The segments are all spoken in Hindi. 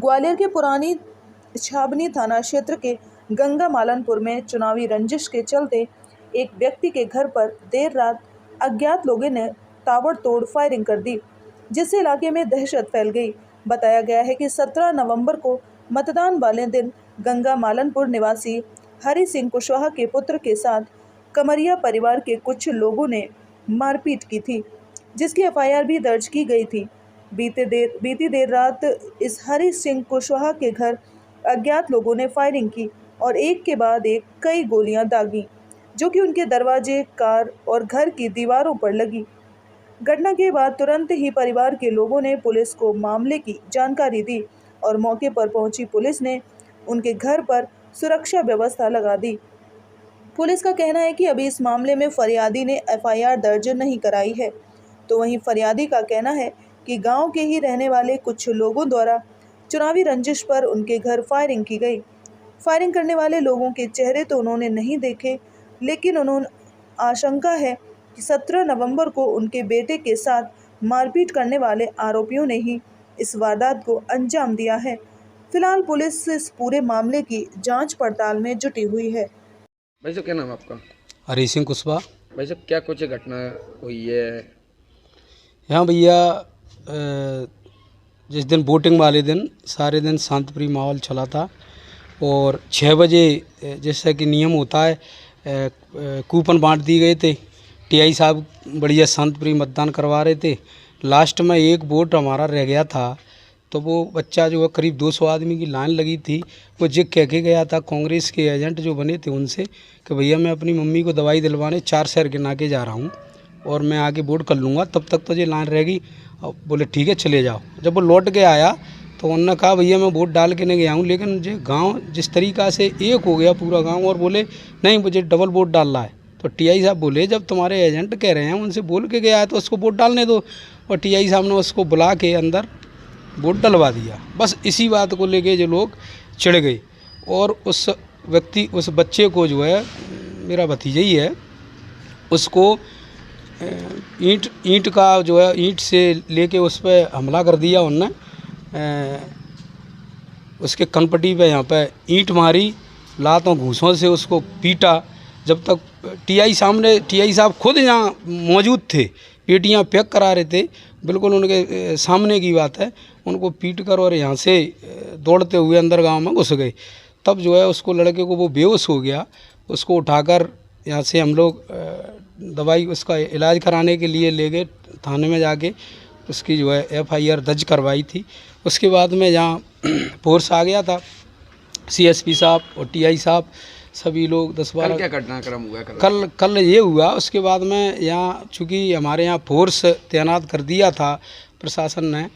ग्वालियर के पुरानी छाबनी थाना क्षेत्र के गंगा मालनपुर में चुनावी रंजिश के चलते एक व्यक्ति के घर पर देर रात अज्ञात लोगों ने ताबड़तोड़ फायरिंग कर दी, जिससे इलाके में दहशत फैल गई। बताया गया है कि 17 नवंबर को मतदान वाले दिन गंगा मालनपुर निवासी हरि सिंह कुशवाहा के पुत्र के साथ कमरिया परिवार के कुछ लोगों ने मारपीट की थी, जिसकी एफआईआर भी दर्ज की गई थी। बीती देर रात इस हरि सिंह कुशवाहा के घर अज्ञात लोगों ने फायरिंग की और एक के बाद एक कई गोलियां दागी, जो कि उनके दरवाजे, कार और घर की दीवारों पर लगी। घटना के बाद तुरंत ही परिवार के लोगों ने पुलिस को मामले की जानकारी दी और मौके पर पहुंची पुलिस ने उनके घर पर सुरक्षा व्यवस्था लगा दी। पुलिस का कहना है कि अभी इस मामले में फरियादी ने एफआईआर दर्ज नहीं कराई है, तो वहीं फरियादी का कहना है कि गांव के ही रहने वाले कुछ लोगों द्वारा चुनावी रंजिश पर उनके घर फायरिंग की गई। फायरिंग करने वाले लोगों के चेहरे तो उन्होंने नहीं देखे, लेकिन उन्होंने आशंका है कि 17 नवंबर को उनके बेटे के साथ मारपीट करने वाले आरोपियों ने ही इस वारदात को अंजाम दिया है। फिलहाल पुलिस इस पूरे मामले की जांच पड़ताल में जुटी हुई है। भाई साहब क्या नाम है आपका? हरि सिंह कुशवाहा। भाई साहब क्या कुछ घटना हुई है? यहाँ भैया जिस दिन वोटिंग वाले दिन सारे दिन शांतिप्रिय माहौल चला था और 6 बजे जैसा कि नियम होता है कूपन बांट दिए गए थे। टीआई साहब बढ़िया शांतिप्रिय मतदान करवा रहे थे। लास्ट में एक वोट हमारा रह गया था, तो वो बच्चा जो है करीब 200 आदमी की लाइन लगी थी, वो जिग कह के गया था कांग्रेस के एजेंट जो बने थे उनसे कि भैया मैं अपनी मम्मी को दवाई दिलवाने 4 शहर गिना के जा रहा हूँ और मैं आके वोट कर लूँगा, तब तक तो ये लाइन रहेगी। और बोले ठीक है चले जाओ। जब वो लौट के आया तो उन्होंने कहा भैया मैं वोट डाल के नहीं गया हूँ, लेकिन जो गांव जिस तरीक़ा से एक हो गया पूरा गांव और बोले नहीं मुझे डबल वोट डालना है। तो टीआई साहब बोले जब तुम्हारे एजेंट कह रहे हैं उनसे बोल के गया है तो उसको वोट डालने दो, और टीआई साहब ने उसको बुला के अंदर वोट डलवा दिया। बस इसी बात को लेके जो लोग चिढ़ गए और उस बच्चे को जो है मेरा भतीजा ही है, उसको ईंट का जो है ईंट से लेके उस पर हमला कर दिया उनने। उसके कनपट्टी पे यहाँ पे ईंट मारी, लातों घूसों से उसको पीटा। जब तक टीआई साहब खुद यहाँ मौजूद थे, पेटियाँ पैक करा रहे थे, बिल्कुल उनके सामने की बात है, उनको पीट कर और यहाँ से दौड़ते हुए अंदर गांव में घुस गए। तब जो है उसको लड़के को वो बेहोश हो गया, उसको उठाकर यहाँ से हम लोग दवाई उसका इलाज कराने के लिए ले गए थाने में, जाके उसकी जो है एफआईआर दर्ज करवाई थी। उसके बाद में यहाँ फोर्स आ गया था, सीएसपी साहब और टीआई साहब सभी लोग 10-12। क्या घटनाक्रम हुआ कल ये हुआ। उसके बाद में यहाँ चूँकि हमारे यहाँ फोर्स तैनात कर दिया था प्रशासन ने,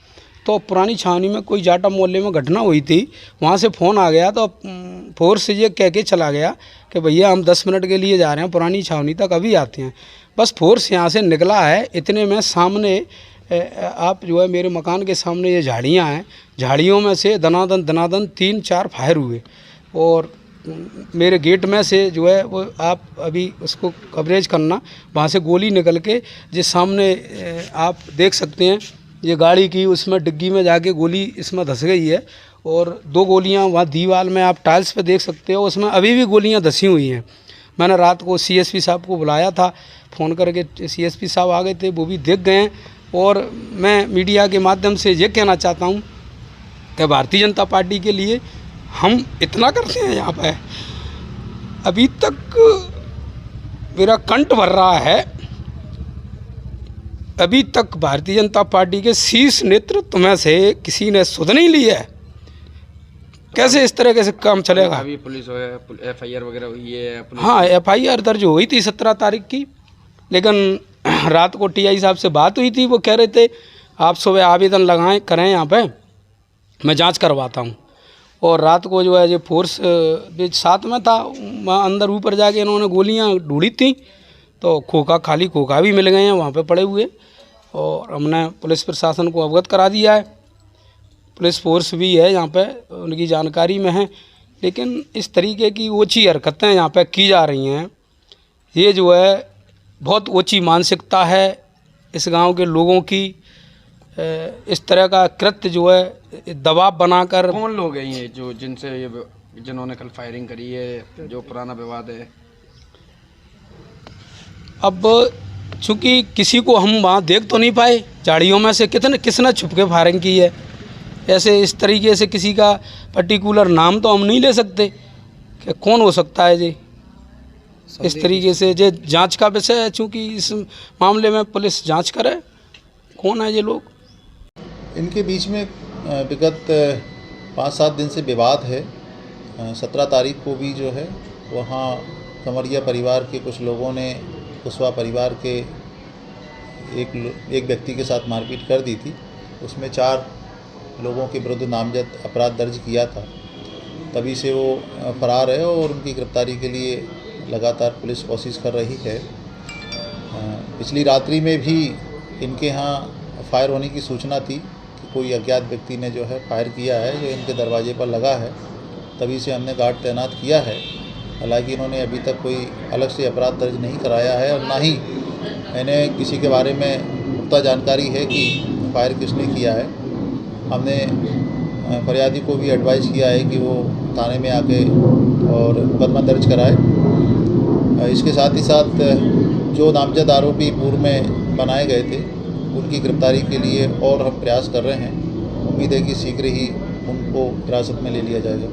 तो पुरानी छावनी में कोई जाटा मोहल्ले में घटना हुई थी, वहाँ से फ़ोन आ गया तो फोर्स ये कह के चला गया कि भैया हम 10 मिनट के लिए जा रहे हैं पुरानी छावनी तक, अभी आते हैं। बस फोर्स यहाँ से निकला है, इतने में सामने आप जो है मेरे मकान के सामने ये झाड़ियाँ हैं, झाड़ियों में से दनादन 3-4 फायर हुए और मेरे गेट में से जो है वो आप अभी उसको कवरेज करना, वहाँ से गोली निकल के जिस सामने आप देख सकते हैं ये गाड़ी की उसमें डिग्गी में जाके गोली इसमें धंस गई है और 2 गोलियां वहाँ दीवार में आप टाइल्स पे देख सकते हो, उसमें अभी भी गोलियां धंसी हुई हैं। मैंने रात को सीएसपी साहब को बुलाया था फ़ोन करके, सीएसपी साहब आ गए थे, वो भी देख गए हैं। और मैं मीडिया के माध्यम से ये कहना चाहता हूँ कि भारतीय जनता पार्टी के लिए हम इतना करते हैं यहाँ पर, अभी तक मेरा कंठ भर रहा है, अभी तक भारतीय जनता पार्टी के शीर्ष नेतृत्व में से किसी ने सुध नहीं लिया है। कैसे इस तरह से काम चलेगा? अभी पुलिस एफआईआर वगैरह हुई है? हाँ, एफआईआर दर्ज हुई थी 17 तारीख की, लेकिन रात को टीआई साहब से बात हुई थी, वो कह रहे थे आप सुबह आवेदन करें यहाँ पे, मैं जांच करवाता हूँ। और रात को जो है ये फोर्स साथ में था, वहाँ अंदर ऊपर जाके इन्होंने गोलियाँ ढूंढी थी, तो खाली खोखा भी मिल गए हैं वहाँ पे पड़े हुए, और हमने पुलिस प्रशासन को अवगत करा दिया है। पुलिस फोर्स भी है यहाँ पे, उनकी जानकारी में है, लेकिन इस तरीके की ओछी हरकतें यहाँ पे की जा रही हैं, ये जो है बहुत ओछी मानसिकता है इस गांव के लोगों की। इस तरह का कृत्य जो है दबाव बनाकर। कौन लोग हैं ये जो जिन्होंने कल फायरिंग करी है, जो पुराना विवाद है? अब चूंकि किसी को हम वहाँ देख तो नहीं पाए, झाड़ियों में से किसने छुप के फायरिंग की है, ऐसे इस तरीके से किसी का पर्टिकुलर नाम तो हम नहीं ले सकते कि कौन हो सकता है जी। इस तरीके से ये जांच का विषय है, चूँकि इस मामले में पुलिस जांच करे कौन है ये लोग। इनके बीच में विगत 5-7 दिन से विवाद है। 17 तारीख को भी जो है वहाँ कमरिया परिवार के कुछ लोगों ने कुशवाहा परिवार के एक व्यक्ति के साथ मारपीट कर दी थी। उसमें 4 लोगों के विरुद्ध नामजद अपराध दर्ज किया था। तभी से वो फरार है और उनकी गिरफ्तारी के लिए लगातार पुलिस कोशिश कर रही है। पिछली रात्रि में भी इनके यहाँ फायर होने की सूचना थी कि कोई अज्ञात व्यक्ति ने जो है फायर किया है, जो इनके दरवाजे पर लगा है। तभी से हमने गार्ड तैनात किया है। हालांकि इन्होंने अभी तक कोई अलग से अपराध दर्ज नहीं कराया है और ना ही इन्हें किसी के बारे में पुख्ता जानकारी है कि फायर किसने किया है। हमने फरियादी को भी एडवाइस किया है कि वो थाने में आके और मुकदमा दर्ज कराए। इसके साथ ही साथ जो नामजद आरोपी पूर्व में बनाए गए थे उनकी गिरफ्तारी के लिए और हम प्रयास कर रहे हैं। उम्मीद है कि शीघ्र ही उनको हिरासत में ले लिया जाएगा।